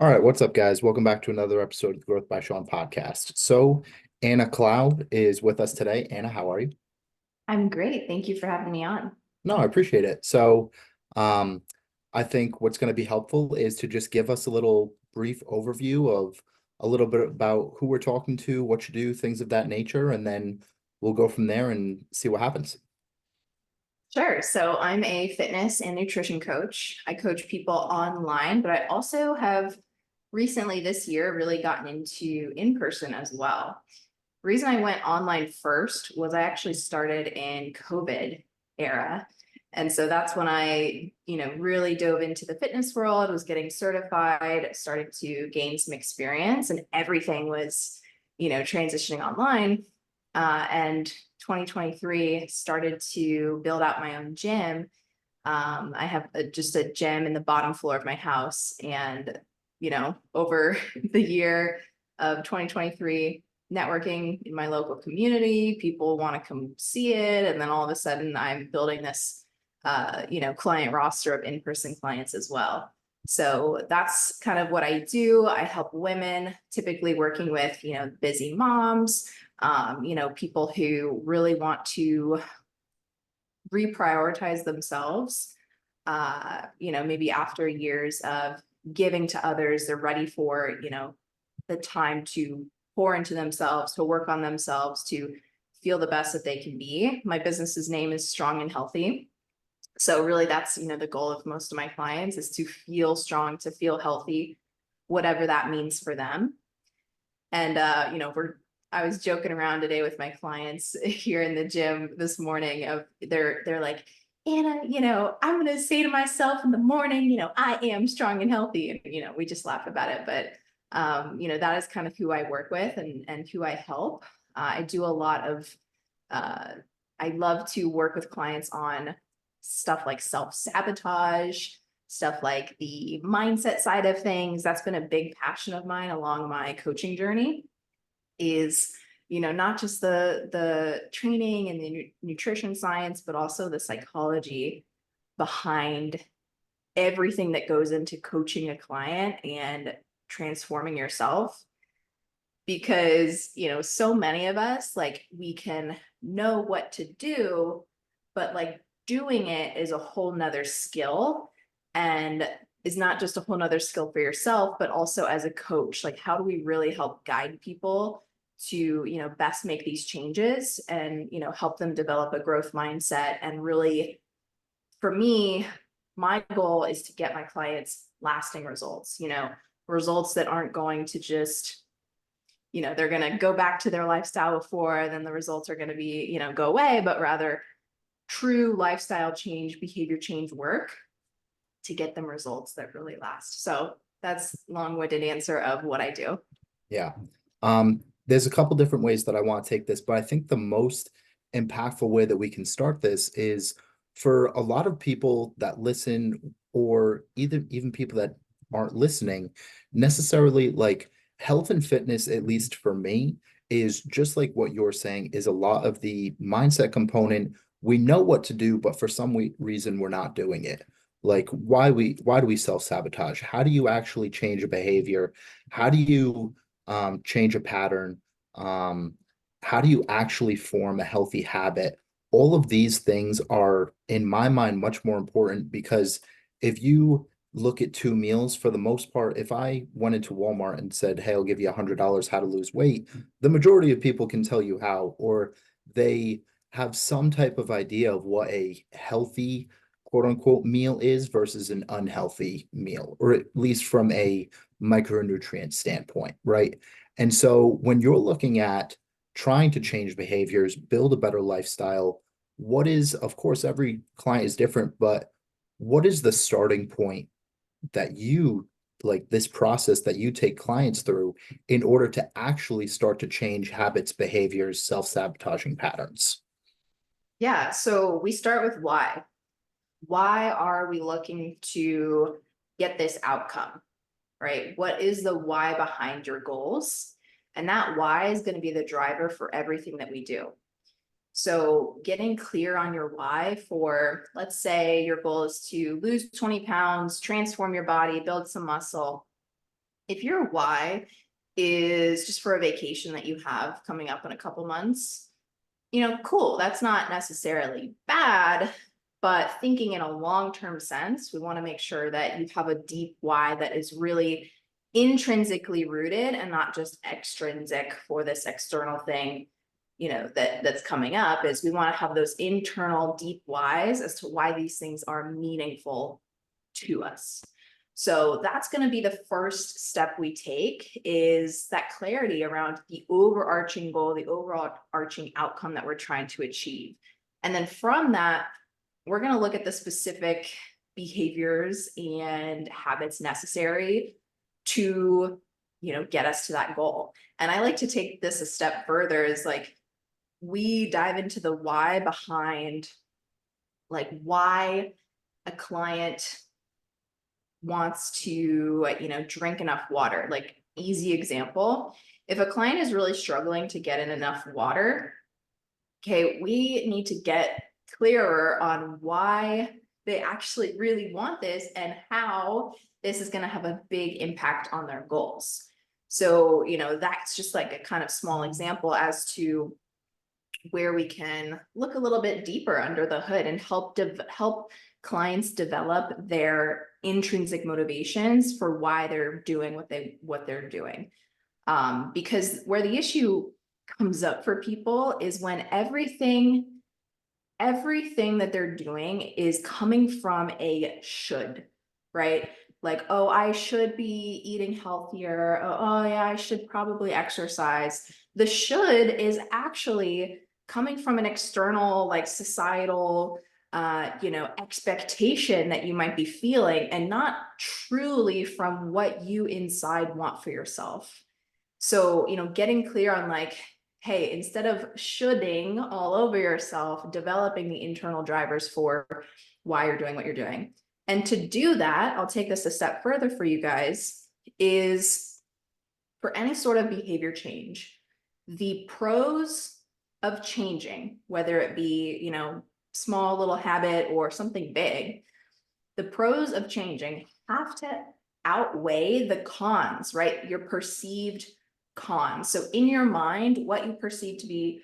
All right, what's up, guys? Welcome back to another episode of the Growth by Shawn podcast. So, Anna Cloud is with us today. Anna, how are you? I'm great. Thank you for having me on. No, I appreciate it. So, um, I think what's going to be helpful is to just give us a little brief overview of a little bit about who we're talking to, what you do, things of that nature, and then we'll go from there and see what happens. Sure. So I'm a fitness and nutrition coach. I coach people online, but I also have recently this year really gotten into in person as well. The reason I went online first was I actually started in COVID era. And so that's when I really dove into the fitness world, was getting certified, started to gain some experience, and everything was transitioning online. And 2023 started to build out my own gym. I have just a gym in the bottom floor of my house. And over the year of 2023, networking in my local community, people want to come see it. And then all of a sudden, I'm building this client roster of in-person clients as well. So that's kind of what I do. I help women, typically working with busy moms, people who really want to reprioritize themselves. Maybe after years of giving to others, they're ready for the time to pour into themselves, to work on themselves, to feel the best that they can be. My business's name is Strong and Healthy. So really that's the goal of most of my clients is to feel strong, to feel healthy, whatever that means for them. And I was joking around today with my clients here in the gym this morning of they're like, Anna, I'm gonna say to myself in the morning, I am strong and healthy. And we just laugh about it. But that is kind of who I work with and who I help. I do a lot of I love to work with clients on stuff like self-sabotage, stuff like the mindset side of things. That's been a big passion of mine along my coaching journey is not just the training and the nutrition science, but also the psychology behind everything that goes into coaching a client and transforming yourself. Because so many of us, like, we can know what to do, but like doing it is a whole nother skill, and is not just a whole nother skill for yourself, but also as a coach. Like, how do we really help guide people to best make these changes and help them develop a growth mindset? And really, for me, my goal is to get my clients lasting results that aren't going to just they're going to go back to their lifestyle before, and then the results are going to be go away, but rather true lifestyle change, behavior change work to get them results that really last. So that's long-winded answer of what I do. Yeah. There's a couple different ways that I want to take this, but I think the most impactful way that we can start this is for a lot of people that listen, or either even people that aren't listening, necessarily like health and fitness, at least for me, is just like what you're saying, is a lot of the mindset component. We know what to do, but for some reason we're not doing it. Like why do we self-sabotage? How do you actually change a behavior? How do you change a pattern? Um, how do you actually form a healthy habit? All of these things are, in my mind, much more important because if you look at two meals, for the most part, if I went into Walmart and said, "Hey, I'll give you $100 how to lose weight," the majority of people can tell you how, or they have some type of idea of what a healthy quote unquote meal is versus an unhealthy meal, or at least from a micronutrient standpoint, right? And so when you're looking at trying to change behaviors, build a better lifestyle, what is, of course, every client is different, but what is the starting point that you like this process that you take clients through in order to actually start to change habits, behaviors, self-sabotaging patterns? Yeah, so we start with why. Why are we looking to get this outcome, right? What is the why behind your goals? And that why is going to be the driver for everything that we do. So getting clear on your why for, let's say your goal is to lose 20 pounds, transform your body, build some muscle. If your why is just for a vacation that you have coming up in a couple months, cool, that's not necessarily bad, but thinking in a long-term sense, we want to make sure that you have a deep why that is really intrinsically rooted and not just extrinsic for this external thing, that's coming up. Is we want to have those internal deep whys as to why these things are meaningful to us. So that's going to be the first step we take, is that clarity around the overarching goal, the overall arching outcome that we're trying to achieve. And then from that, we're going to look at the specific behaviors and habits necessary to, get us to that goal. And I like to take this a step further, is like, we dive into the why behind, like, why a client wants to, drink enough water. Like, easy example, if a client is really struggling to get in enough water, okay, we need to get clearer on why they actually really want this and how this is going to have a big impact on their goals. So, that's just like a kind of small example as to where we can look a little bit deeper under the hood and help clients develop their intrinsic motivations for why they're doing what they're doing. Because where the issue comes up for people is when everything that they're doing is coming from a should, right? Like, oh, I should be eating healthier. Oh, yeah, I should probably exercise. The should is actually coming from an external, like, societal, expectation that you might be feeling, and not truly from what you inside want for yourself. So, getting clear on, like, hey, instead of shoulding all over yourself, developing the internal drivers for why you're doing what you're doing. And to do that, I'll take this a step further for you guys, is for any sort of behavior change, the pros of changing, whether it be, small little habit or something big, the pros of changing have to outweigh the cons, right? Your perceived cons. So in your mind, what you perceive to be,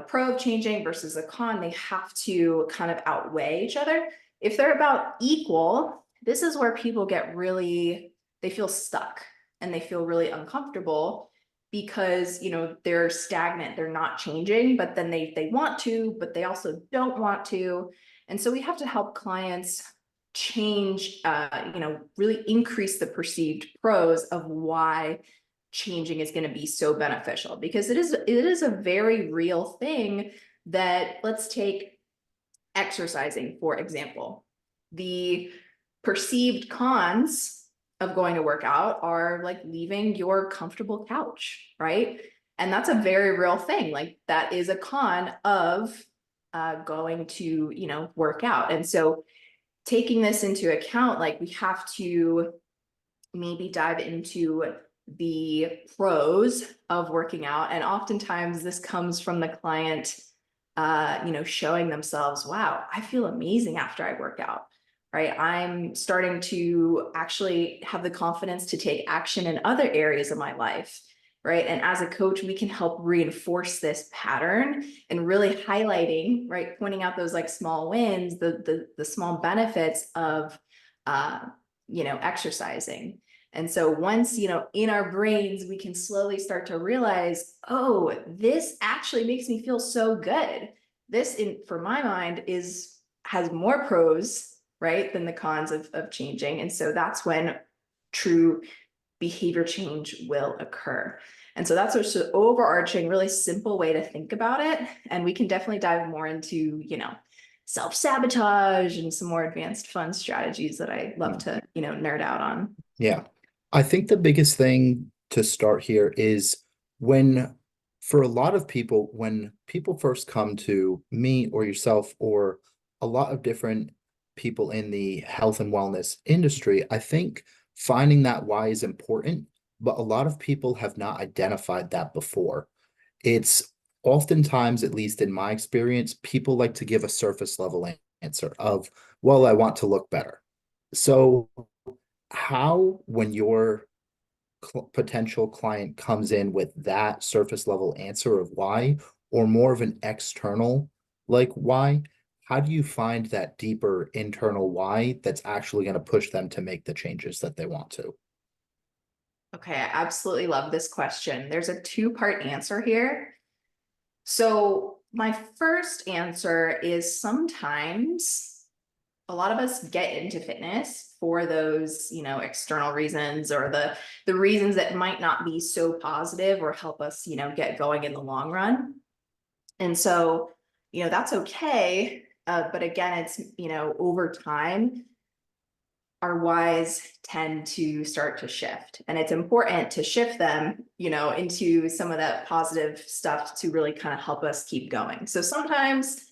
pro of changing versus a con, they have to kind of outweigh each other. If they're about equal, this is where people they feel stuck and they feel really uncomfortable, because, they're stagnant, they're not changing, but then they want to, but they also don't want to. And so we have to help clients change, really increase the perceived pros of why changing is going to be so beneficial, because it is a very real thing. That, let's take exercising, for example. The perceived cons of going to work out are, like, leaving your comfortable couch, right? And that's a very real thing. Like, that is a con of going to, work out. And so taking this into account, like, we have to maybe dive into the pros of working out. And oftentimes this comes from the client, showing themselves, wow, I feel amazing after I work out, right? I'm starting to actually have the confidence to take action in other areas of my life, right? And as a coach, we can help reinforce this pattern and really highlighting, right, pointing out those, like, small wins, the small benefits of, exercising. And so once, in our brains, we can slowly start to realize, oh, this actually makes me feel so good. This, for my mind, has more pros, right, than the cons of changing. And so that's when true behavior change will occur. And so that's just an overarching, really simple way to think about it. And we can definitely dive more into, self-sabotage and some more advanced fun strategies that I love to, nerd out on. Yeah. I think the biggest thing to start here is when, for a lot of people, when people first come to me or yourself or a lot of different people in the health and wellness industry, I think finding that why is important, but a lot of people have not identified that before. It's oftentimes, at least in my experience, people like to give a surface level answer of, well, I want to look better. So how, when you're potential client comes in with that surface level answer of why, or more of an external like why, how do you find that deeper internal why that's actually going to push them to make the changes that they want to? Okay, I absolutely love this question. There's a two-part answer here. So my first answer is sometimes a lot of us get into fitness for those, external reasons, or the reasons that might not be so positive or help us, get going in the long run. And so, that's okay. But again, it's, over time, our whys tend to start to shift, and it's important to shift them, into some of that positive stuff to really kind of help us keep going. So sometimes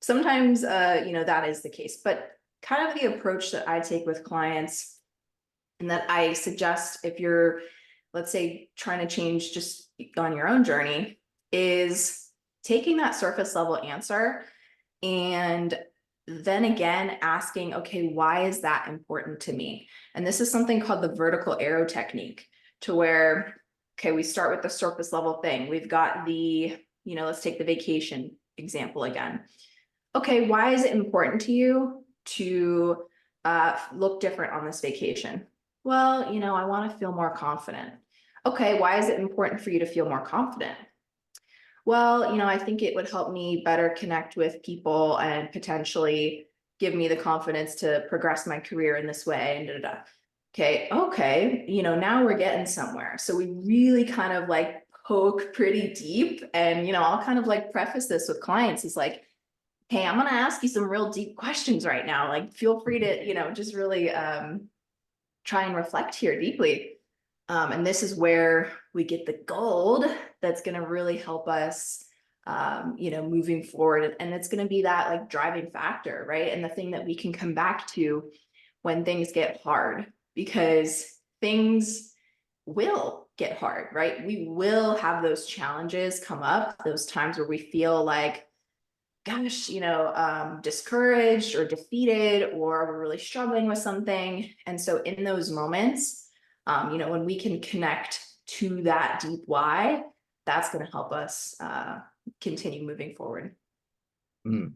that is the case, but kind of the approach that I take with clients, and that I suggest if you're, let's say, trying to change just on your own journey, is taking that surface level answer and then again asking, okay, why is that important to me? And this is something called the vertical arrow technique, to where, okay, we start with the surface level thing. We've got the, let's take the vacation example again. Okay, why is it important to you to look different on this vacation? Well, I want to feel more confident. Okay, why is it important for you to feel more confident? Well, I think it would help me better connect with people and potentially give me the confidence to progress my career in this way, and da, da, da. Okay, now we're getting somewhere. So we really kind of like poke pretty deep, and I'll kind of like preface this with clients is like, hey, I'm gonna ask you some real deep questions right now. Like, feel free to, just really try and reflect here deeply. And this is where we get the gold that's going to really help us, moving forward. And it's going to be that like driving factor, right? And the thing that we can come back to when things get hard, because things will get hard, right? We will have those challenges come up, those times where we feel like, gosh, discouraged or defeated, or we're really struggling with something. And so in those moments, when we can connect to that deep why, that's going to help us continue moving forward. Mm.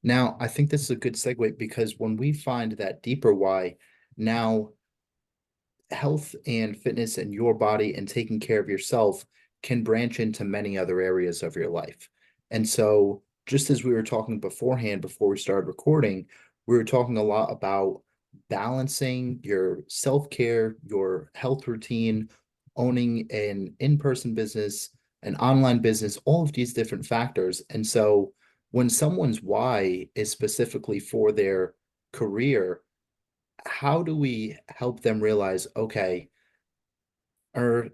Now, I think this is a good segue because when we find that deeper why, now health and fitness and your body and taking care of yourself can branch into many other areas of your life. And so, just as we were talking beforehand, before we started recording, we were talking a lot about balancing your self-care, your health routine, owning an in-person business, an online business, all of these different factors. And so, when someone's why is specifically for their career, how do we help them realize, okay, or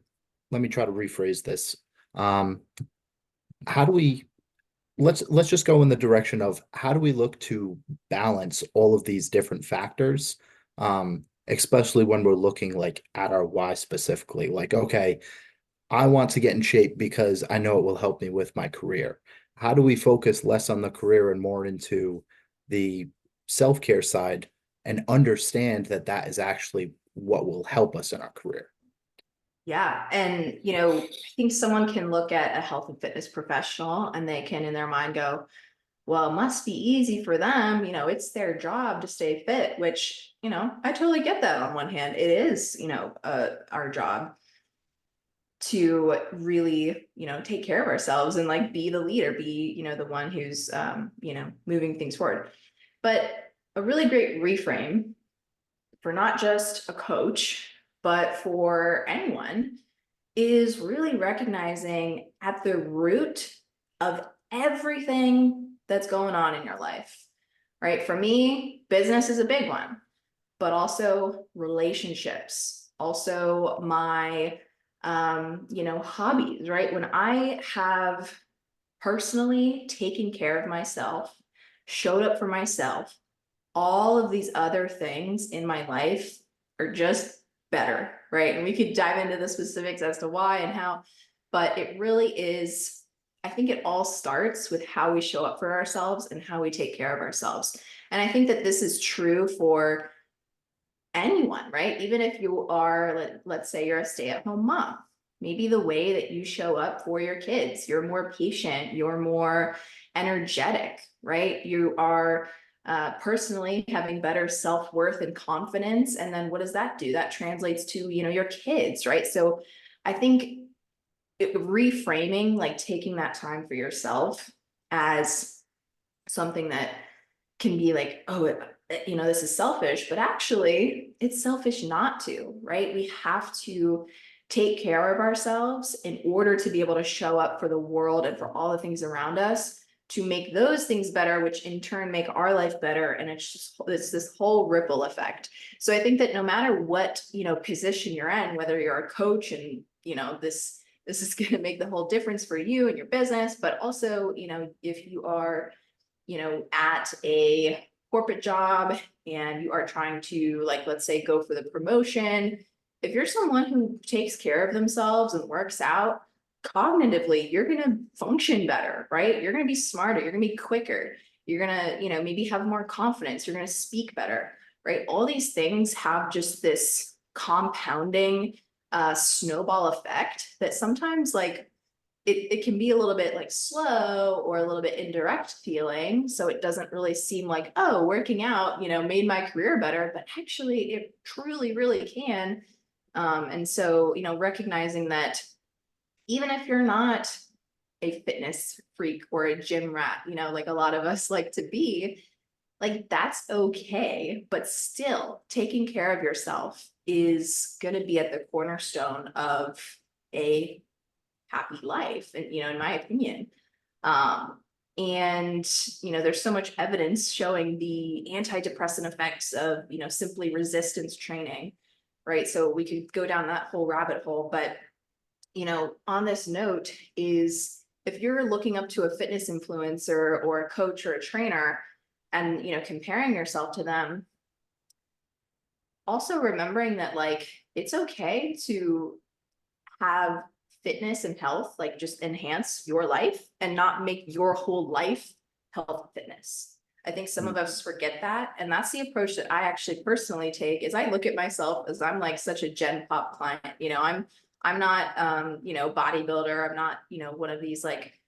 let me try to rephrase this. Um, how do we let's just go in the direction of how do we look to balance all of these different factors, especially when we're looking like at our why specifically. Like, okay, I want to get in shape because I know it will help me with my career. How do we focus less on the career and more into the self-care side and understand that that is actually what will help us in our career? Yeah. And, I think someone can look at a health and fitness professional and they can, in their mind, go, well, it must be easy for them. It's their job to stay fit, which, I totally get that on one hand. It is, our job to really, take care of ourselves and like be the leader, be, the one who's, moving things forward. But a really great reframe for not just a coach, but for anyone is really recognizing at the root of everything that's going on in your life, right? For me, business is a big one, but also relationships, also my, hobbies, right? When I have personally taken care of myself, showed up for myself, all of these other things in my life are just better, right? And we could dive into the specifics as to why and how, but it really is, I think it all starts with how we show up for ourselves and how we take care of ourselves. And I think that this is true for anyone, right? Even if you are, let's say you're a stay-at-home mom, maybe the way that you show up for your kids, you're more patient, you're more energetic, right? You are personally having better self-worth and confidence. And then what does that do? That translates to, your kids, right? So I think reframing, like taking that time for yourself as something that can be like, oh, this is selfish, but actually it's selfish not to, right? We have to take care of ourselves in order to be able to show up for the world and for all the things around us, to make those things better, which in turn make our life better. And it's this whole ripple effect. So I think that no matter what, position you're in, whether you're a coach and, this is going to make the whole difference for you and your business, but also, if you are, at a corporate job and you are trying to, like, let's say, go for the promotion, if you're someone who takes care of themselves and works out, cognitively, you're going to function better, right? You're going to be smarter, you're going to be quicker, you're going to, maybe have more confidence, you're going to speak better, right? All these things have just this compounding snowball effect that sometimes, like, it can be a little bit like slow or a little bit indirect feeling. So it doesn't really seem like, oh, working out, made my career better, but actually it truly, really can. And so, recognizing that even if you're not a fitness freak or a gym rat, like a lot of us like to be, like that's okay. But still, taking care of yourself is going to be at the cornerstone of a happy life, and in my opinion. um and there's so much evidence showing the antidepressant effects of simply resistance training, right? So we could go down that whole rabbit hole, but on this note is, if you're looking up to a fitness influencer or a coach or a trainer and comparing yourself to them, also remembering that, like, it's okay to have fitness and health like just enhance your life and not make your whole life health and fitness. I think some of Mm, us forget that, and that's the approach that I actually personally take. Is I look at myself as I'm like such a gen pop client. I'm not bodybuilder, I'm not one of these like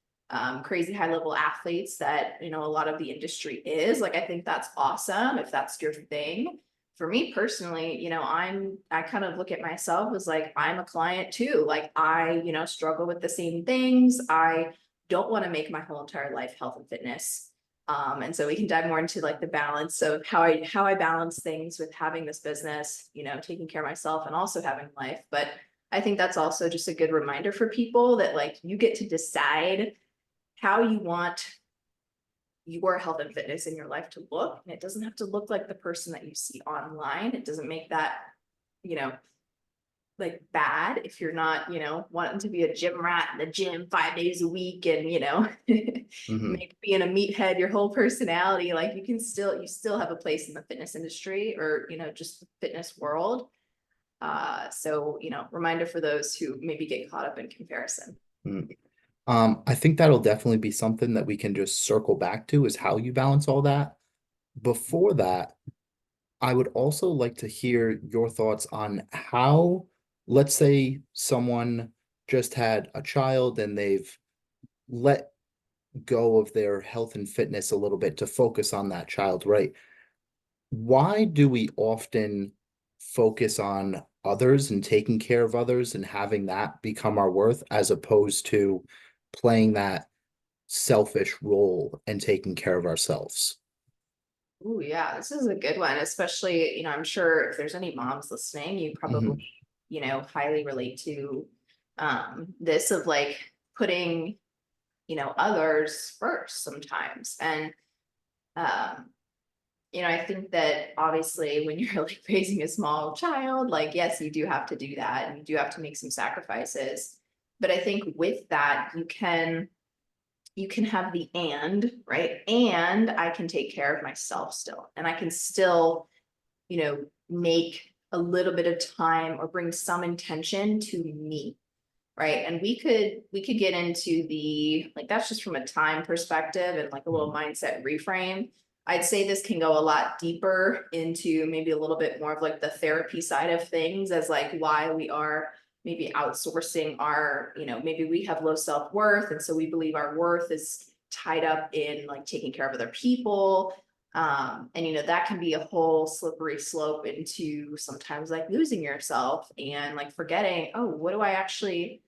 crazy high level athletes that a lot of the industry is. Like, I think that's awesome if that's your thing. For me personally, I kind of look at myself as like, I'm a client too. Like, I, struggle with the same things. I don't want to make my whole entire life health and fitness. And so we can dive more into like the balance of how I balance things with having this business, taking care of myself and also having life. But I think that's also just a good reminder for people that, like, you get to decide how you want your health and fitness in your life to look. And it doesn't have to look like the person that you see online. It doesn't make that, you know, like bad if you're not, wanting to be a gym rat in the gym 5 days a week and, mhm. make being a meathead your whole personality. Like, you still have a place in the fitness industry or, just the fitness world. So, reminder for those who maybe get caught up in comparison. Mm. I think that'll definitely be something that we can just circle back to, is how you balance all that. Before that, I would also like to hear your thoughts on how, let's say someone just had a child and they've let go of their health and fitness a little bit to focus on that child, right? Why do we often focus on others and taking care of others and having that become our worth, as opposed to playing that selfish role and taking care of ourselves? Oh yeah, this is a good one, especially, I'm sure if there's any moms listening, you probably, Mhm. highly relate to this of like putting, others first sometimes. And um, I think that obviously when you're like raising a small child, like, yes, you do have to do that and you do have to make some sacrifices. But I think with that, you can have the and, right? And I can take care of myself still. And I can still, make a little bit of time or bring some intention to me. Right. And we could get into the, like, that's just from a time perspective and like a little Mhm. mindset reframe. I'd say this can go a lot deeper into maybe a little bit more of like the therapy side of things, as like why we are maybe outsourcing our, maybe we have low self-worth. And so we believe our worth is tied up in like taking care of other people. And that can be a whole slippery slope into sometimes like losing yourself and like forgetting, oh, what do I actually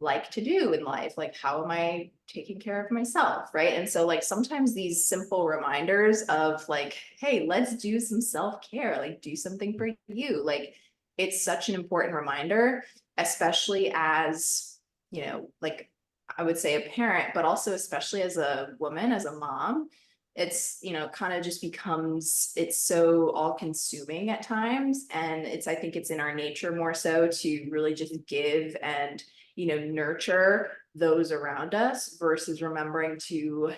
like to do in life? Like, how am I taking care of myself? Right. And so, like, sometimes these simple reminders of, like, hey, let's do some self care, like, do something for you. Like, it's such an important reminder, especially as, like, I would say a parent, but also especially as a woman, as a mom. It's, kind of just becomes, it's so all consuming at times. And I think it's in our nature more so to really just give and nurture those around us versus remembering to,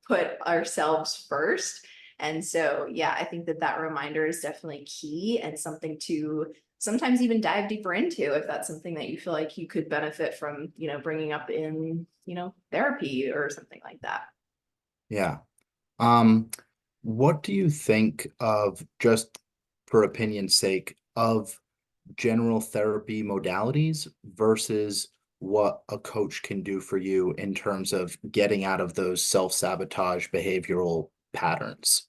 put ourselves first. And so, yeah, I think that reminder is definitely key and something to sometimes even dive deeper into if that's something that you feel like you could benefit from, bringing up in, therapy or something like that. Yeah. Um, what do you think of, just for opinion's sake, of general therapy modalities versus what a coach can do for you in terms of getting out of those self-sabotage behavioral patterns?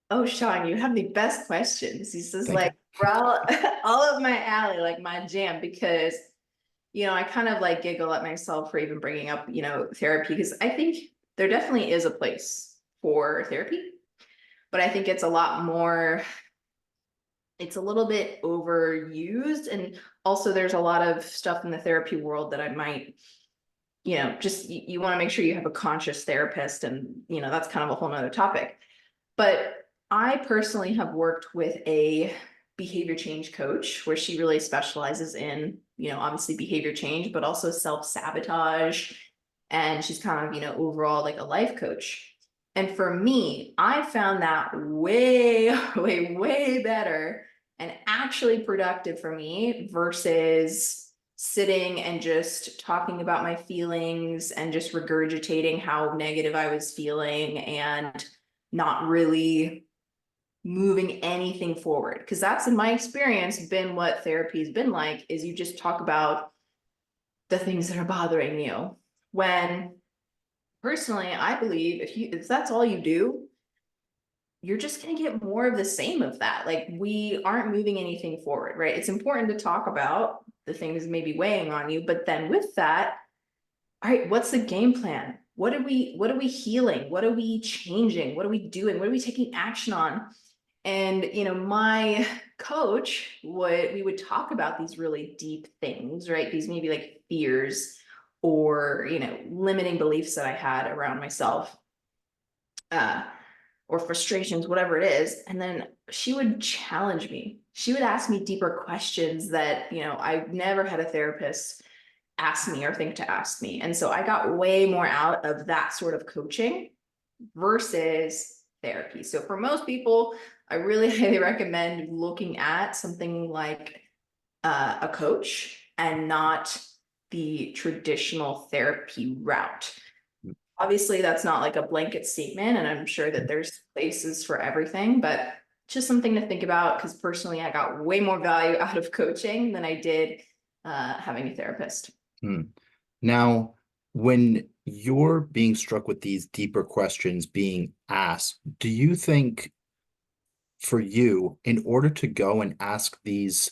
Oh, Shawn, you have the best questions. This is Thank like you. all, all of my alley, like my jam, because I kind of like giggle at myself for even bringing up, therapy, because I think there definitely is a place for therapy, but I think it's a lot more, it's a little bit overused. And also, there's a lot of stuff in the therapy world that I might, just you want to make sure you have a conscious therapist, and, that's kind of a whole nother topic. But I personally have worked with a behavior change coach where she really specializes in, obviously behavior change, but also self-sabotage. And she's kind of, overall like a life coach. And for me, I found that way, way, way better and actually productive for me versus sitting and just talking about my feelings and just regurgitating how negative I was feeling and not really moving anything forward, because that's in my experience been what therapy has been like, is you just talk about the things that are bothering you. When personally I believe if that's all you do, you're just going to get more of the same of that. Like, we aren't moving anything forward, right? It's important to talk about the things maybe weighing on you, but then with that, all right, what's the game plan? What are we healing? What are we changing? What are we doing? What are we taking action on? And my coach we would talk about these really deep things, right? These maybe like fears or limiting beliefs that I had around myself, uh, or frustrations, whatever it is. And then she would challenge me. She would ask me deeper questions that I never had a therapist ask me or think to ask me. And so I got way more out of that sort of coaching versus therapy. So for most people, I really highly recommend looking at something like a coach and not the traditional therapy route. Obviously, that's not like a blanket statement, and I'm sure that there's places for everything, but just something to think about, because personally, I got way more value out of coaching than I did having a therapist. Hmm. Now, when you're being struck with these deeper questions being asked, do you think for you, in order to go and ask these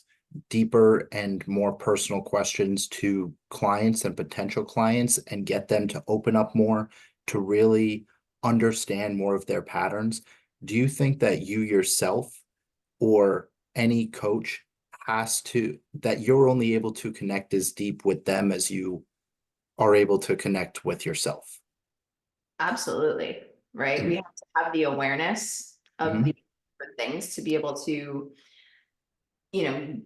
deeper and more personal questions to clients and potential clients and get them to open up more, to really understand more of their patterns, do you think that you yourself or any coach that you're only able to connect as deep with them as you are able to connect with yourself? Absolutely. Right. We have to have the awareness of Mhm. the different things to be able to,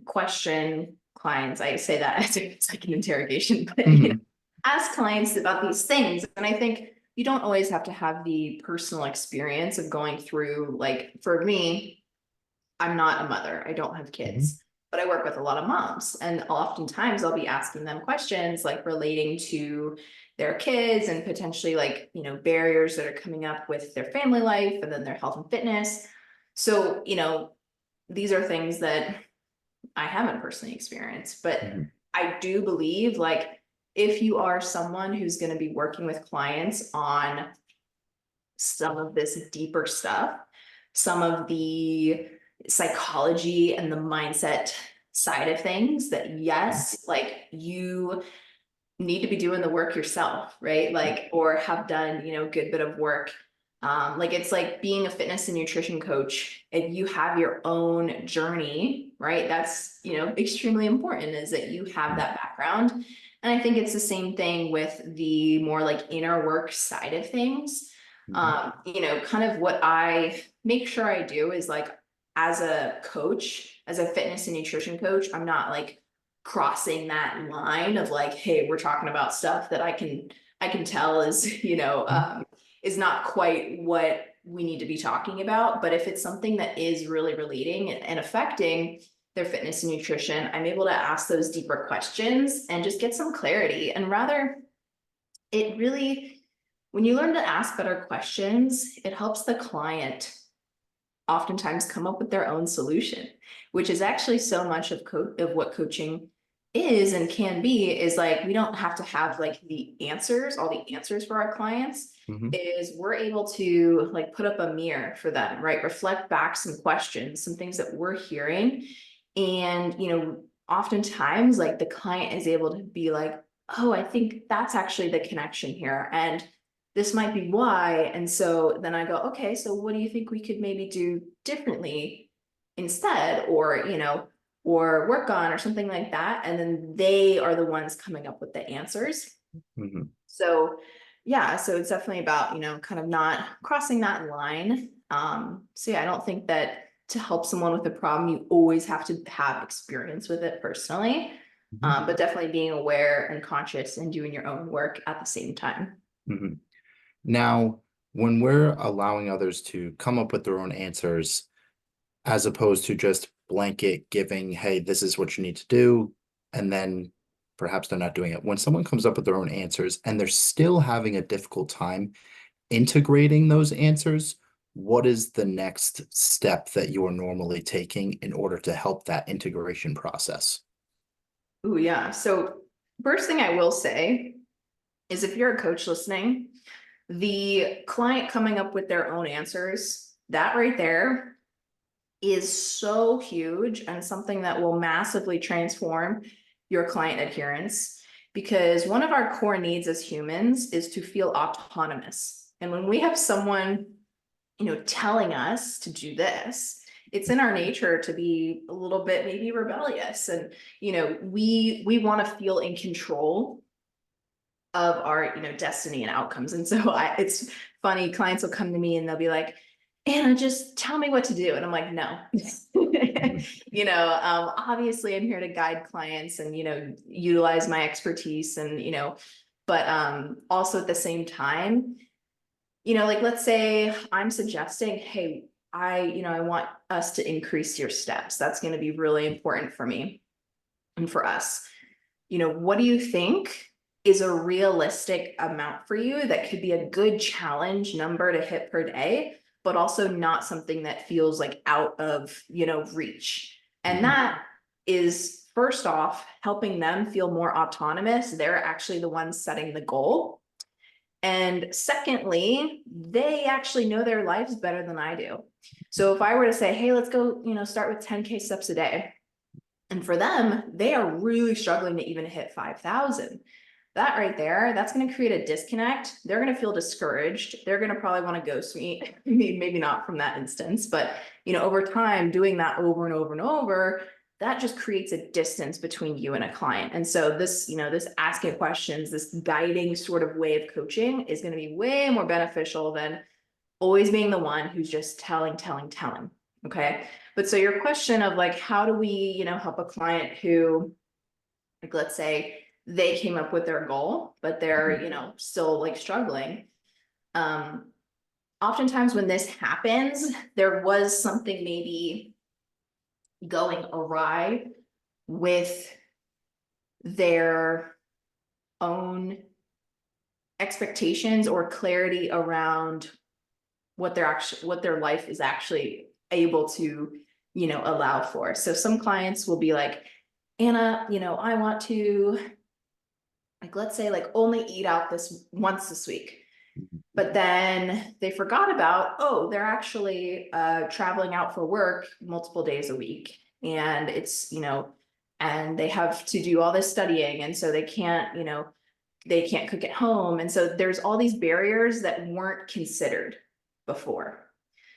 question clients. I say that as if it's like an interrogation, but Mhm. ask clients about these things. And I think you don't always have to have the personal experience of going through, like, for me, I'm not a mother. I don't have Mhm. kids. but I work with a lot of moms, and oftentimes I'll be asking them questions like relating to their kids and potentially like, barriers that are coming up with their family life and then their health and fitness. So, these are things that I haven't personally experienced, but Mhm. I do believe like if you are someone who's going to be working with clients on some of this deeper stuff, some of the psychology and the mindset side of things, that yes, like you need to be doing the work yourself, right? Like, or have done, good bit of work. Like it's like being a fitness and nutrition coach, and you have your own journey, right? That's, extremely important, is that you have that background. And I think it's the same thing with the more like inner work side of things. Mhm. Kind of what I make sure I do is like, as a coach, as a fitness and nutrition coach, I'm not like crossing that line of like, hey, we're talking about stuff that I can tell is, is not quite what we need to be talking about. But if it's something that is really relating and affecting their fitness and nutrition, I'm able to ask those deeper questions and just get some clarity. And rather, it really, when you learn to ask better questions, it helps the client oftentimes come up with their own solution, which is actually so much of what coaching is and can be, is like, we don't have to have like all the answers for our clients. Mhm. Is we're able to like put up a mirror for them, right? Reflect back some questions, some things that we're hearing. And, oftentimes like the client is able to be like, oh, I think that's actually the connection here. And this might be why. And so then I go, okay, so what do you think we could maybe do differently instead, or, or work on, or something like that. And then they are the ones coming up with the answers. Mhm. So yeah, so it's definitely about, kind of not crossing that line. So yeah, I don't think that to help someone with a problem, you always have to have experience with it personally. Mhm. But definitely being aware and conscious and doing your own work at the same time. Mhm. Now, when we're allowing others to come up with their own answers, as opposed to just blanket giving, hey, this is what you need to do, and then perhaps they're not doing it. When someone comes up with their own answers and they're still having a difficult time integrating those answers, what is the next step that you're normally taking in order to help that integration process? Ooh, yeah. So first thing I will say is, if you're a coach listening, the client coming up with their own answers, that right there is so huge and something that will massively transform your client adherence. Because one of our core needs as humans is to feel autonomous. And when we have someone, telling us to do this, it's in our nature to be a little bit maybe rebellious. And, we want to feel in control of our, destiny and outcomes. And so it's funny, clients will come to me and they'll be like, Anna, just tell me what to do. And I'm like, no. Mhm. Obviously I'm here to guide clients and, utilize my expertise and, but also at the same time, like, let's say I'm suggesting, hey, I want us to increase your steps. That's going to be really important for me and for us. What do you think is a realistic amount for you that could be a good challenge number to hit per day, but also not something that feels like out of, reach? And Mhm. that is, first off, helping them feel more autonomous. They're actually the ones setting the goal. And secondly, they actually know their lives better than I do. So if I were to say, hey, let's go, start with 10K steps a day. And for them, they are really struggling to even hit 5,000. That right there, that's going to create a disconnect. They're going to feel discouraged. They're going to probably want to ghost me. Maybe not from that instance, but over time, doing that over and over and over, that just creates a distance between you and a client. And so this asking questions, this guiding sort of way of coaching is going to be way more beneficial than always being the one who's just telling. Okay. But so your question of like, how do we, help a client who, like, let's say they came up with their goal, but they're, still like struggling. Um, Oftentimes when this happens, there was something maybe going awry with their own expectations or clarity around what their life is actually able to, allow for. So some clients will be like, Anna, I want to, like, let's say, like, only eat out this week. But then they forgot about, oh, they're actually traveling out for work multiple days a week. And it's, and they have to do all this studying. And so they can't cook at home. And so there's all these barriers that weren't considered before.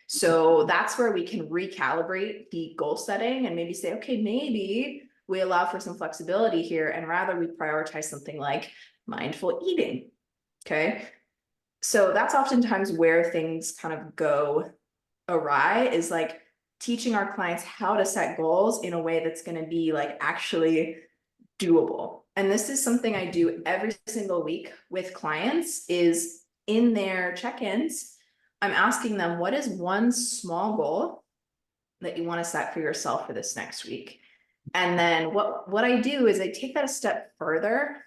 So that's where we can recalibrate the goal setting and maybe say, okay, maybe we allow for some flexibility here, and rather we prioritize something like mindful eating. Okay. So that's oftentimes where things kind of go awry, is like teaching our clients how to set goals in a way that's going to be like actually doable. And this is something I do every single week with clients, is in their check-ins, I'm asking them, what is one small goal that you want to set for yourself for this next week? And then what I do is I take that a step further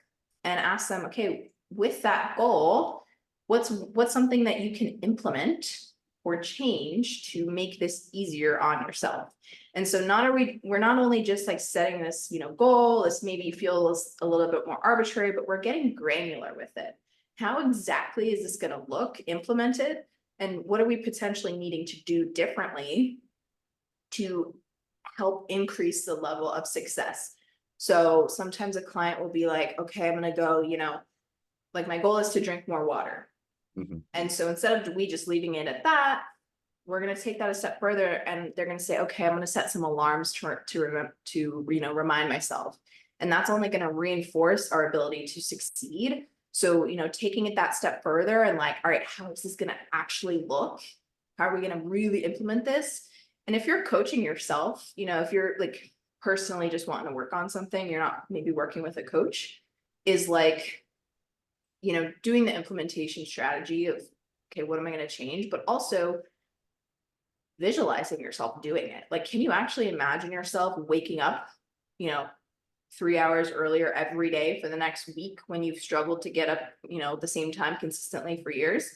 and ask them, okay, with that goal, what's something that you can implement or change to make this easier on yourself? And so we're not only just like setting this, goal, this maybe feels a little bit more arbitrary, but we're getting granular with it. How exactly is this going to look implemented? And what are we potentially needing to do differently to help increase the level of success? So sometimes a client will be like, okay, I'm going to go, like my goal is to drink more water. Mhm. And so instead of we just leaving it at that, we're going to take that a step further, and they're going to say, okay, I'm going to set some alarms to remind myself. And that's only going to reinforce our ability to succeed. So, taking it that step further and like, all right, how is this going to actually look? How are we going to really implement this? And if you're coaching yourself, if you're like personally just wanting to work on something, you're not maybe working with a coach, is like, doing the implementation strategy of, okay, what am I going to change? But also visualizing yourself doing it. Like, can you actually imagine yourself waking up, you know, 3 hours earlier every day for the next week when you've struggled to get up, the same time consistently for years?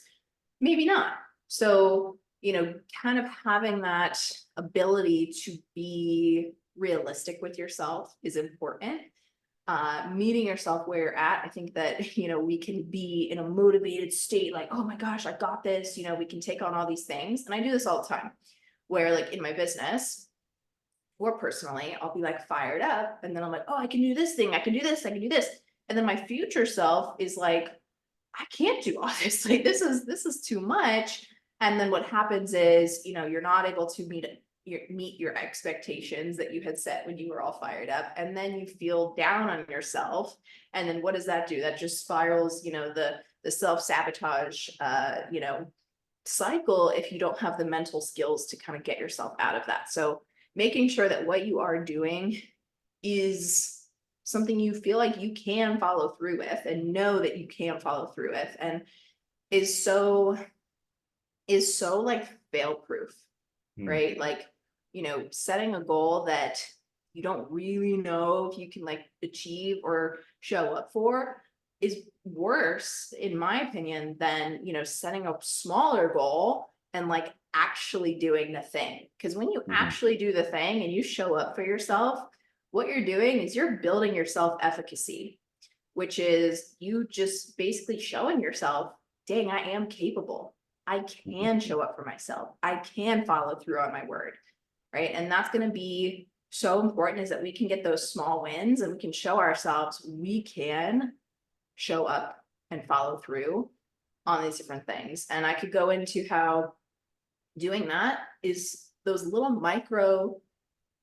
Maybe not. So, kind of having that ability to be realistic with yourself is important. Meeting yourself where you're at. I think that, we can be in a motivated state, like, oh my gosh, I got this, we can take on all these things. And I do this all the time, where like in my business or personally, I'll be like fired up. And then I'm like, oh, I can do this thing. I can do this. I can do this. And then my future self is like, I can't do all this. Like, this is too much. And then what happens is, you're not able to meet your expectations that you had set when you were all fired up. And then you feel down on yourself. And then what does that do? That just spirals, the self-sabotage, cycle, if you don't have the mental skills to kind of get yourself out of that. So making sure that what you are doing is something you feel like you can follow through with, and know that you can follow through with, and is so like fail proof, Mm. right? Like, setting a goal that you don't really know if you can like achieve or show up for is worse, in my opinion, than, setting a smaller goal and like actually doing the thing. Because when you Mhm. actually do the thing and you show up for yourself, what you're doing is you're building your self efficacy, which is you just basically showing yourself, dang, I am capable. I can Mhm. show up for myself. I can follow through on my word, right? And that's going to be so important, is that we can get those small wins and we can show ourselves we can show up and follow through on these different things. And I could go into how doing that is those little micro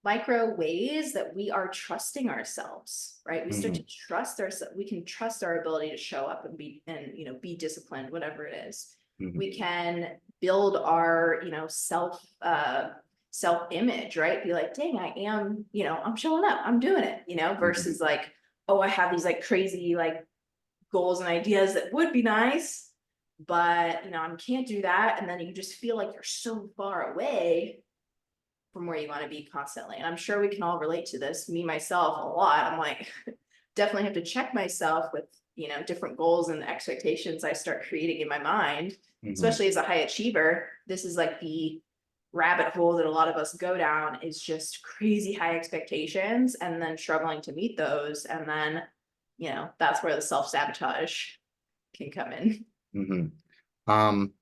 ways that we are trusting ourselves, right? We start to Mhm. trust ourselves. We can trust our ability to show up and be disciplined, whatever it is. Mhm. We can build our, self image, right? Be like, dang, I am, I'm showing up, I'm doing it, Mhm. versus like, oh, I have these like crazy like goals and ideas that would be nice, but I can't do that. And then you just feel like you're so far away from where you want to be constantly. And I'm sure we can all relate to this, me, myself, a lot. I'm like, definitely have to check myself with, different goals and expectations I start creating in my mind, Mhm. especially as a high achiever. This is like the rabbit hole that a lot of us go down, is just crazy high expectations and then struggling to meet those. And then, that's where the self-sabotage can come in. Mhm. Um,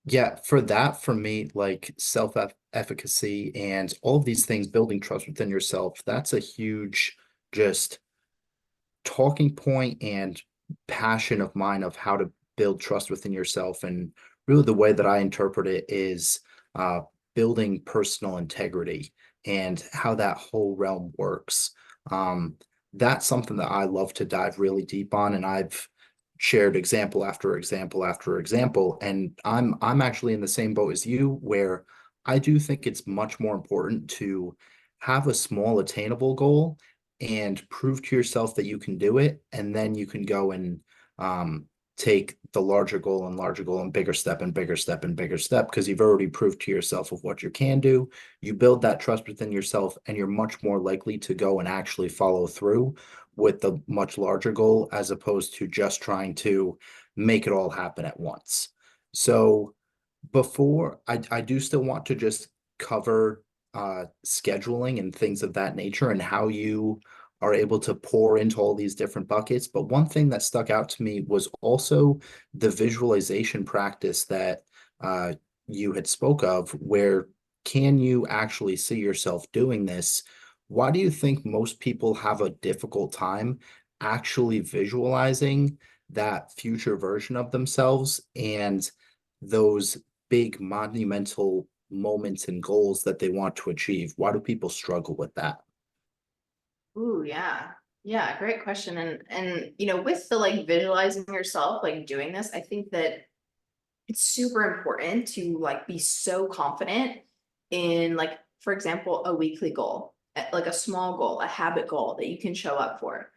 yeah, for that, for me, like self-efficacy and all of these things, building trust within yourself, that's a huge just talking point and passion of mine of how to build trust within yourself. And really the way that I interpret it is uh, building personal integrity and how that whole realm works. Um, that's something that I love to dive really deep on, and I've shared example after example after example. And I'm actually in the same boat as you, where I do think it's much more important to have a small attainable goal and prove to yourself that you can do it, and then you can go and um, take the larger goal and bigger step and bigger step and bigger step, because you've already proved to yourself of what you can do. You build that trust within yourself, and you're much more likely to go and actually follow through with the much larger goal, as opposed to just trying to make it all happen at once. So before I do still want to just cover scheduling and things of that nature and how you are able to pour into all these different buckets. But one thing that stuck out to me was also the visualization practice that uh, you had spoke of, where can you actually see yourself doing this? Why do you think most people have a difficult time actually visualizing that future version of themselves and those big monumental moments and goals that they want to achieve? Why do people struggle with that? Ooh, yeah. Yeah, great question. And with the like visualizing yourself, like doing this, I think that it's super important to like be so confident in, like, for example, a weekly goal, like a small goal, a habit goal that you can show up for.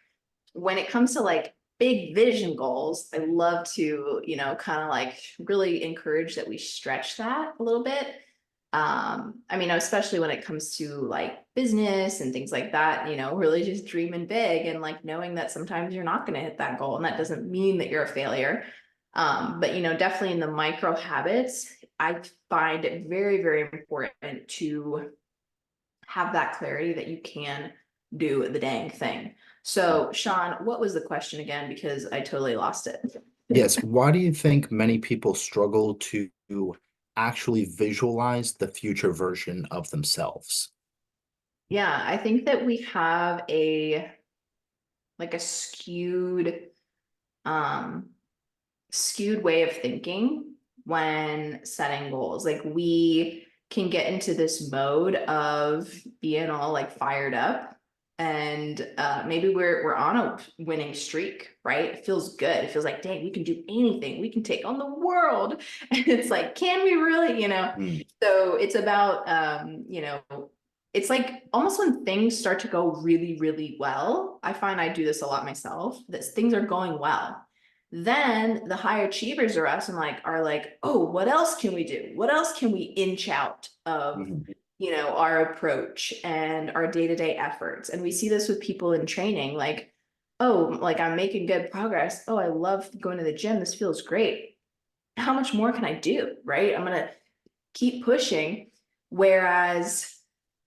When it comes to like big vision goals, I love to, kind of like really encourage that we stretch that a little bit. I mean, especially when it comes to like business and things like that, really just dreaming big and like knowing that sometimes you're not going to hit that goal, and that doesn't mean that you're a failure. But definitely in the micro habits, I find it very, very important to have that clarity that you can do the dang thing. So, Shawn, what was the question again? Because I totally lost it. Yes, why do you think many people struggle to actually visualize the future version of themselves? Yeah, I think that we have a like a um skewed way of thinking when setting goals. Like we can get into this mode of being all like fired up, and maybe we're on a winning streak, right? It feels good. It feels like, dang, we can do anything. We can take on the world. And it's like, can we really, Hmm. So it's about it's like almost when things start to go really, really well. I find I do this a lot myself, that things are going well, then the high achievers are like, oh, what else can we do? What else can we inch out of, Mhm. our approach and our day-to-day efforts? And we see this with people in training, like, oh, like I'm making good progress. Oh, I love going to the gym. This feels great. How much more can I do? Right? I'm gonna keep pushing. Whereas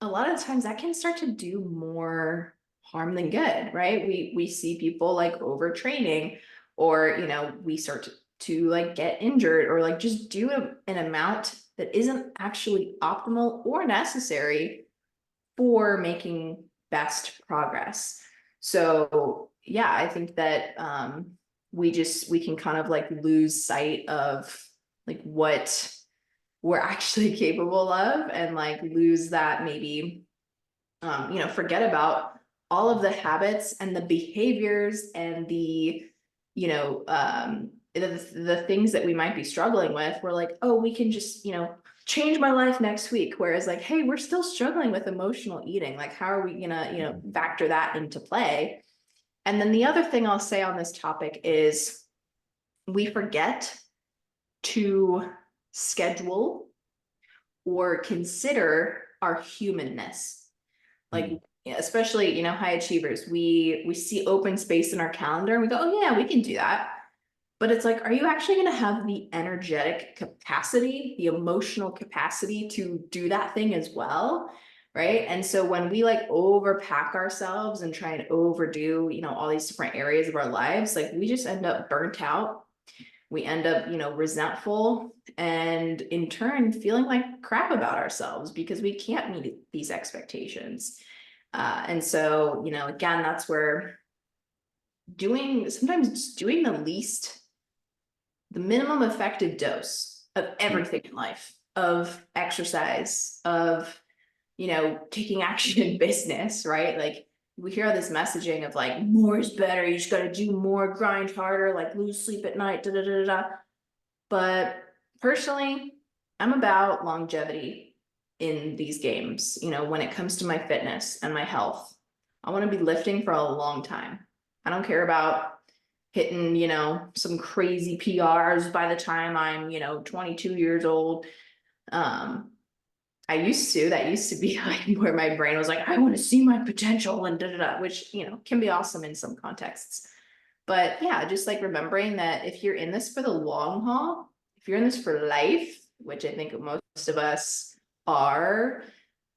a lot of the times that can start to do more harm than good, right? We see people like overtraining, or we start to like get injured, or like just do an amount that isn't actually optimal or necessary for making best progress. So yeah, I think that we can kind of like lose sight of like what we're actually capable of, and like lose that, maybe forget about all of the habits and the behaviors and the the things that we might be struggling with. We're like, oh, we can just change my life next week, whereas like, hey, we're still struggling with emotional eating. Like, how are we gonna factor that into play? And then the other thing I'll say on this topic is we forget to schedule or consider our humanness. Like, especially, you know, high achievers, we see open space in our calendar and we go, oh yeah, we can do that. But it's like, are you actually going to have the energetic capacity, the emotional capacity to do that thing as well? Right. And so when we like overpack ourselves and try and overdo, you know, all these different areas of our lives, like we just end up burnt out. We end up, you know, resentful and in turn feeling like crap about ourselves because we can't meet these expectations. And so, you know, again, that's where sometimes just doing the minimum effective dose of everything in life, of exercise, of, you know, taking action in business, right? Like we hear all this messaging of like, more is better. You just got to do more, grind harder, like lose sleep at night, da da da da. But personally, I'm about longevity in these games. You know, when it comes to my fitness and my health, I want to be lifting for a long time. I don't care about hitting, you know, some crazy PRs by the time I'm, you know, 22 years old. Um, that used to be like where my brain was like, I want to see my potential and da da da, which, you know, can be awesome in some contexts. But yeah, just like remembering that if you're in this for the long haul, if you're in this for life, which I think most of us are,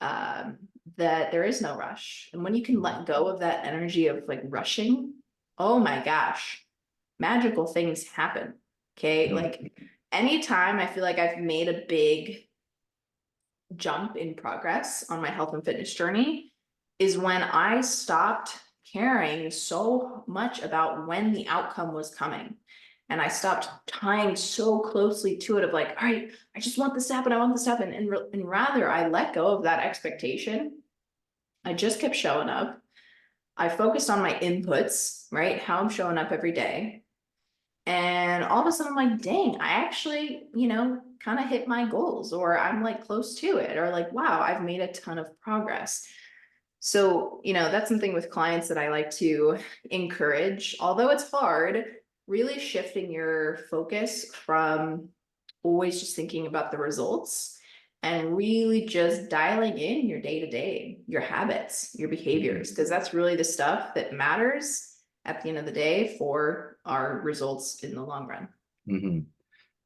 um, that there is no rush. And when you can let go of that energy of like rushing, oh my gosh, magical things happen. Okay. Mhm. Like anytime I feel like I've made a big jump in progress on my health and fitness journey is when I stopped caring so much about when the outcome was coming. And I stopped tying so closely to it of like, all right, I just want this to happen. I want this to happen. And rather I let go of that expectation. I just kept showing up. I focused on my inputs, right? How I'm showing up every day. And all of a sudden, I'm like, dang, I actually, you know, kind of hit my goals, or I'm like close to it, or like, wow, I've made a ton of progress. So, you know, that's something with clients that I like to encourage, although it's hard, really shifting your focus from always just thinking about the results and really just dialing in your day to day, your habits, your behaviors, because that's really the stuff that matters at the end of the day for our results in the long run. Mhm.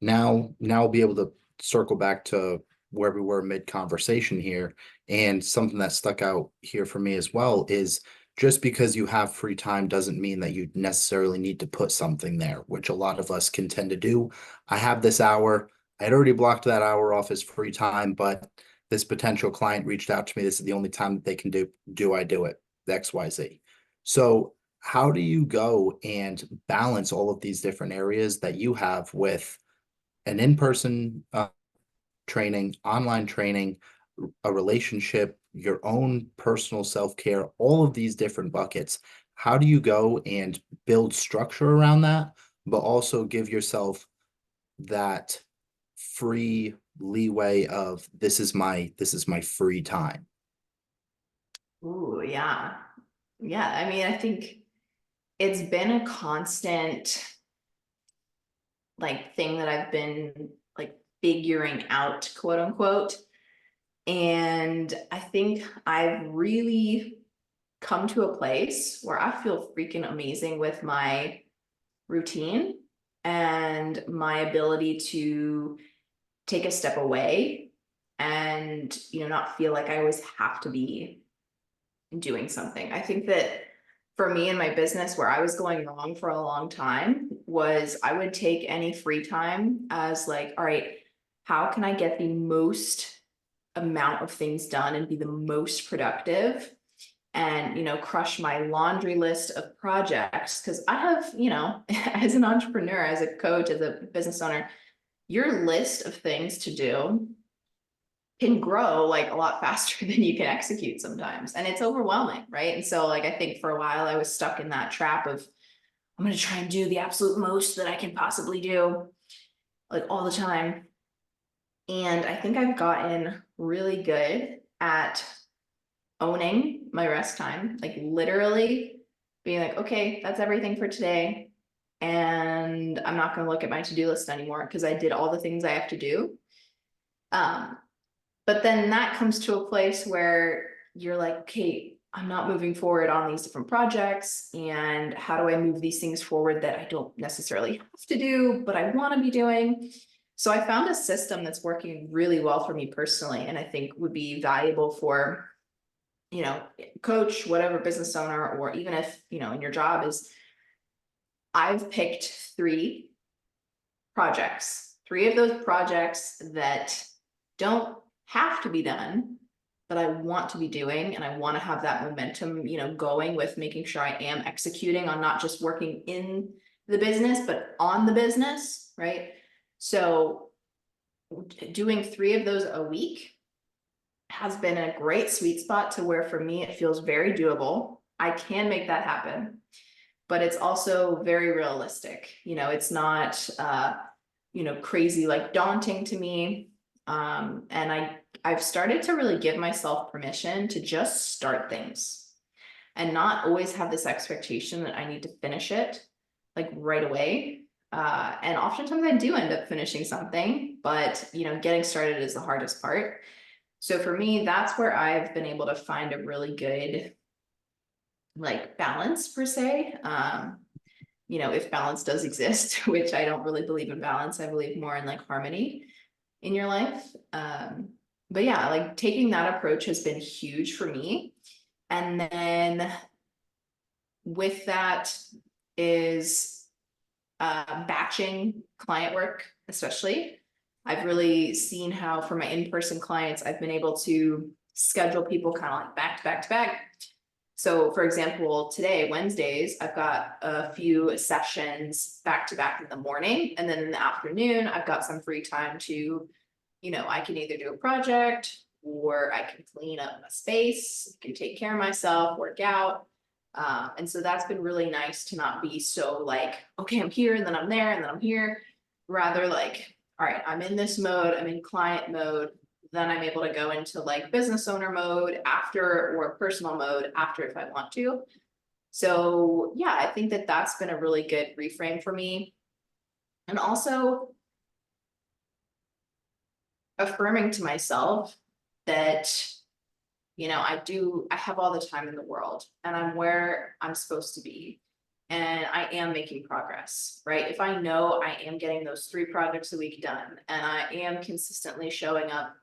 Now I'll be able to circle back to where we were mid conversation here. And something that stuck out here for me as well is just because you have free time doesn't mean that you necessarily need to put something there, which a lot of us can tend to do. I have this hour. I had already blocked that hour off as free time, but this potential client reached out to me. This is the only time that they can do I do it, XYZ. So how do you go and balance all of these different areas that you have with an in-person training, online training, a relationship, your own personal self-care, all of these different buckets? How do you go and build structure around that, but also give yourself that free leeway of this is my free time? Ooh, yeah. Yeah. I mean, I think it's been a constant like thing that I've been like figuring out, quote unquote. And I think I've really come to a place where I feel freaking amazing with my routine and my ability to take a step away and, you know, not feel like I always have to be doing something. I think that for me in my business, where I was going wrong for a long time was I would take any free time as like, all right, how can I get the most amount of things done and be the most productive and, you know, crush my laundry list of projects? Because I have, you know, as an entrepreneur, as a coach, as a business owner, your list of things to do can grow like a lot faster than you can execute sometimes. And it's overwhelming, right? And so like I think for a while I was stuck in that trap of I'm going to try and do the absolute most that I can possibly do like all the time. And I think I've gotten really good at owning my rest time, like literally being like, okay, that's everything for today. And I'm not going to look at my to-do list anymore because I did all the things I have to do. Um, But then that comes to a place where you're like, okay, I'm not moving forward on these different projects. And how do I move these things forward that I don't necessarily have to do, but I want to be doing? So I found a system that's working really well for me personally, and I think would be valuable for, coach, whatever business owner, or even if, in your job is, I've picked three of those projects that don't have to be done, but I want to be doing, and I want to have that momentum, going with making sure I am executing on not just working in the business, but on the business, right? So doing 3 of those a week has been a great sweet spot to where for me, it feels very doable. I can make that happen, but it's also very realistic. It's not, crazy, like daunting to me. And I've started to really give myself permission to just start things and not always have this expectation that I need to finish it like right away. And oftentimes I do end up finishing something, but getting started is the hardest part. So for me, that's where I've been able to find a really good like balance per se. If balance does exist, which I don't really believe in balance, I believe more in like harmony in your life. But yeah, like taking that approach has been huge for me. And then with that is batching client work, especially. I've really seen how for my in-person clients, I've been able to schedule people kind of like back to back to back. So for example, today, Wednesdays, I've got a few sessions back to back in the morning. And then in the afternoon, I've got some free time to, I can either do a project or I can clean up a space, I can take care of myself, work out. And so that's been really nice to not be so like, okay, I'm here and then I'm there and then I'm here. Rather like, all right, I'm in this mode, I'm in client mode. Then I'm able to go into like business owner mode after, or personal mode after if I want to. So yeah, I think that that's been a really good reframe for me. And also affirming to myself that, I have all the time in the world and I'm where I'm supposed to be. And I am making progress, right? If I know I am getting those 3 projects a week done and I am consistently showing up,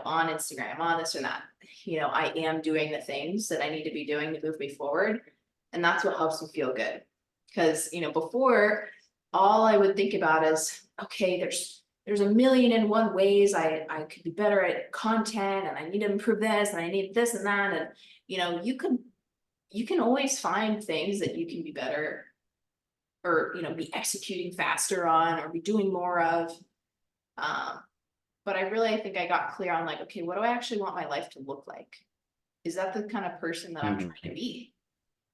on Instagram, on this or that, I am doing the things that I need to be doing to move me forward. And that's what helps me feel good. Because, before all I would think about is, okay, there's a million and one ways I could be better at content and I need to improve this and I need this and that. And, you can always find things that you can be better or, be executing faster on or be doing more of. But I think I got clear on like, okay, what do I actually want my life to look like? Is that the kind of person that I'm trying to be?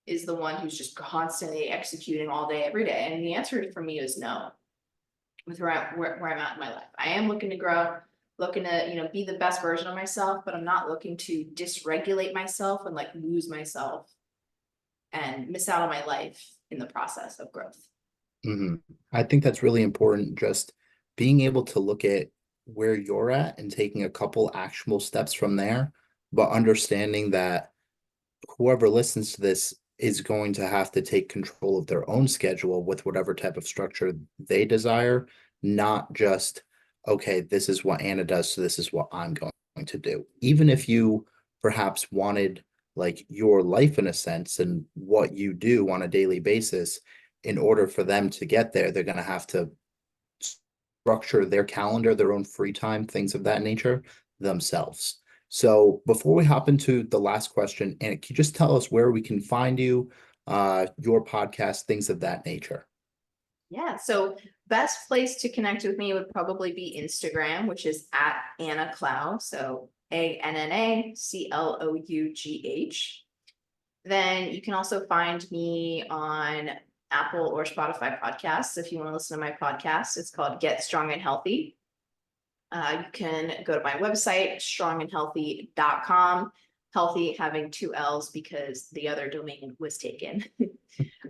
Is the one who's just constantly executing all day, every day? And the answer for me is no, with where I'm at in my life. I am looking to grow, looking to, be the best version of myself, but I'm not looking to dysregulate myself and like lose myself and miss out on my life in the process of growth. I think that's really important, just being able to look at where you're at and taking a couple actionable steps from there, but understanding that whoever listens to this is going to have to take control of their own schedule with whatever type of structure they desire, not just, okay, this is what Anna does, so this is what I'm going to do. Even if you perhaps wanted like your life in a sense and what you do on a daily basis, in order for them to get there, they're going to have to structure their calendar, their own free time, things of that nature themselves. So before we hop into the last question, and can you just tell us where we can find you, your podcast, things of that nature? Yeah, so best place to connect with me would probably be Instagram, which is at Anna Clough. So ANNACLOUGH. Then you can also find me on Apple or Spotify podcasts. If you want to listen to my podcast, it's called Get Strong and Healthy. You can go to my website, strongandhealthy.com. Healthy having 2 L's because the other domain was taken.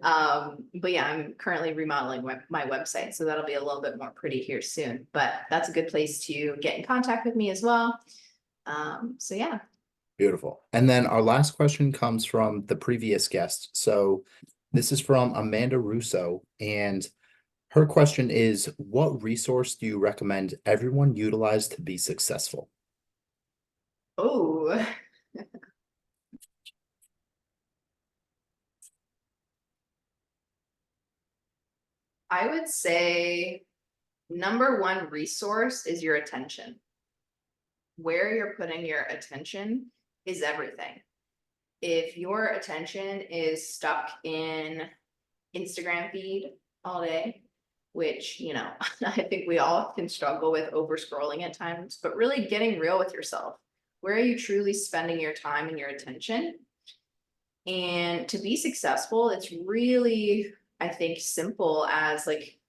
But yeah, I'm currently remodeling my website, so that'll be a little bit more pretty here soon. But that's a good place to get in contact with me as well. So yeah. Beautiful. And then our last question comes from the previous guest. So this is from Amanda Russo, and her question is, what resource do you recommend everyone utilize to be successful? Oh, I would say number one resource is your attention. Where you're putting your attention is everything. If your attention is stuck in Instagram feed all day, which, I think we all can struggle with over scrolling at times, but really getting real with yourself. Where are you truly spending your time and your attention? And to be successful, it's really, I think, simple as like,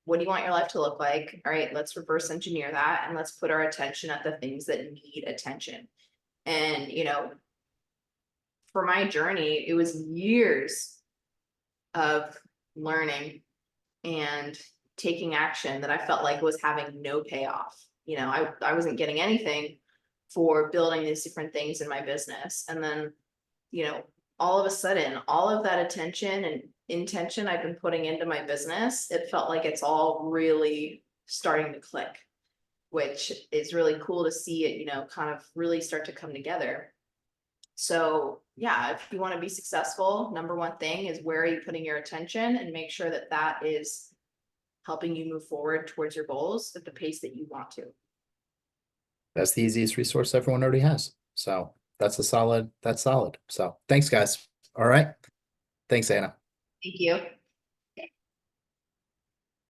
what do you want your life to look like? All right, let's reverse engineer that and let's put our attention at the things that need attention. And, for my journey, it was years of learning and taking action that I felt like was having no payoff. I wasn't getting anything for building these different things in my business. And then, you know, all of a sudden, all of that attention and intention I've been putting into my business, it felt like it's all really starting to click, which is really cool to see it, kind of really start to come together. So yeah, if you want to be successful, number one thing is where are you putting your attention, and make sure that that is helping you move forward towards your goals at the pace that you want to. That's the easiest resource everyone already has. So that's solid. So thanks, guys. All right. Thanks, Anna. Thank you.